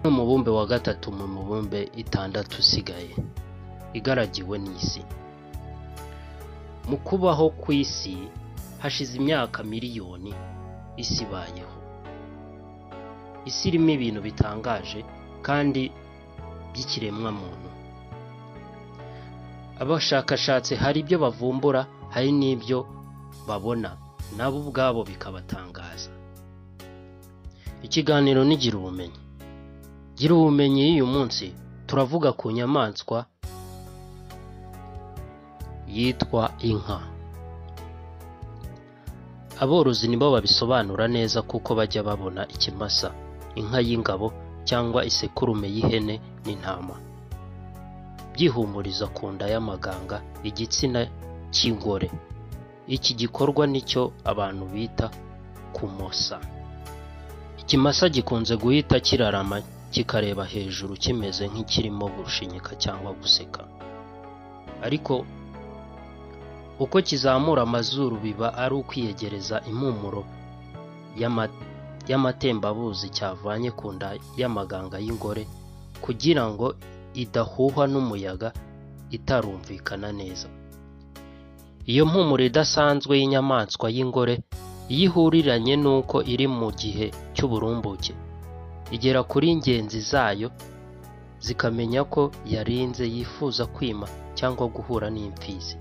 n'umubumbe wa gatatu mu mubumbe itandatu usigaye igaragiwe n'isi. Mu kubaho kw'isi hashize imyaka miliyoni isi ibayeho. Isi irimo ibintu bitangaje kandi by'ikiremwa muntu. Abashakashatsi hari ibyo bavumbura, hari n'ibyo babona nabo ubwabo bikabatangaza. Ikiganiro ni gira ubumenyi. Gira ubumenyi uyu munsi turavuga ku nyamaswa yitwa inka. Aborozi nibo babisobanura neza kuko bajya babona ikimasa, inka y'ingabo cyangwa isekurume y'ihene n'intama byihumuriza ku nda y'amaganga igitsina cy'ingore. Iki gikorwa nicyo abantu bita kumosa. Ikimasa gikunze guhita kirarama kikareba hejuru kimeze nk'ikirimo gushinyika cyangwa guseka, ariko uko kizamura amazuru biba ari ukwiyegereza impumuro y'amatembabuzi cyavanye ku nda y'amaganga y'ingore kugira ngo idahuhwa n'umuyaga itarumvikana neza. Iyo mpumuro idasanzwe y'inyamaswa y'ingore iyo ihuriranye n'uko iri mu gihe cy'uburumbuke igera kuri ingenzi zayo zikamenya ko yarinze yifuza kwima cyangwa guhura n'imfizi.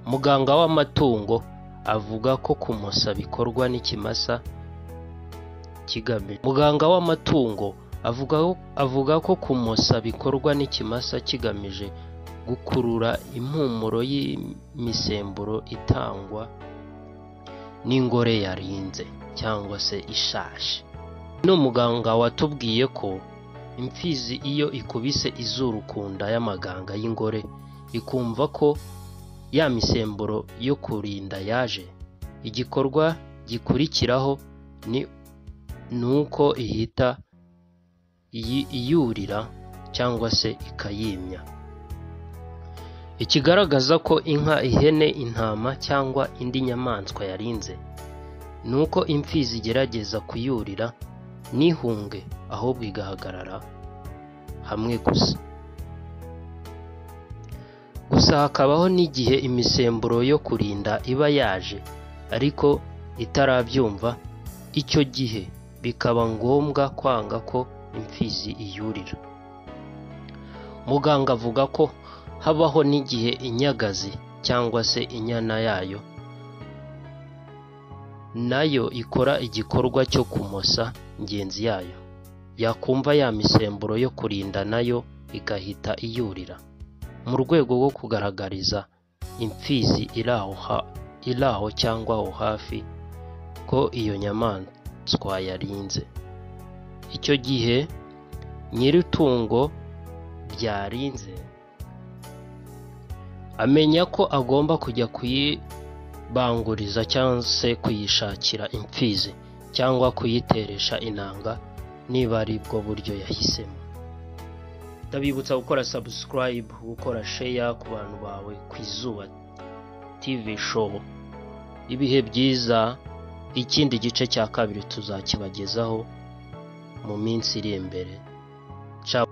Muganga w'amatungo avuga ko kumosa bikorwa n'ikimasa kigamije. Muganga w'amatungo avuga ko kumosa bikorwa n'ikimasa kigamije gukurura impumuro y'imisemburo itangwa n'ingore yarinze cyangwa se ishaje. Muganga watubwiye ko imfizi iyo ikubise izuru ku nda y'amaganga y'ingore ikumva ko ya misemburo yo kurinda yaje, igikorwa gikurikiraho ni uko ihita iyurira cyangwa se ikayimya. Ikigaragaza ko inka, ihene, intama cyangwa indi nyamaswa yarinze ni uko imfizi igerageza kuyurira n'ihunge ahubwo igahagarara hamwe gusa. Gusa hakabaho n'igihe imisemburo yo kurinda iba yaje ariko itarabyumva, icyo gihe bikaba ngombwa kwanga ko imfizi iyurira. Muganga avuga ko habaho n'igihe inyagazi cyangwa se inyana yayo nayo ikora igikorwa cyo kumosa ngenzi yayo, yakumva ya misemburo yo kurinda nayo igahita iyurira mu rwego rwo kugaragariza imfizi iri aho cyangwa aho hafi ko iyo nyamaswa yarinze. Icyo gihe nyir'itungo byarinze amenya ko agomba kujya kuyibanguriza cyangwa se kuyishakira imfizi cyangwa kuyiteresha inanga niba ari bwo buryo yahisemo. Ndabibutsa gukora subscribe, gukora share ku bantu bawe ku Izuba TV show. Ibihe byiza, ikindi gice cya kabiri tuzakibagezaho mu minsi iri imbere. Ciao.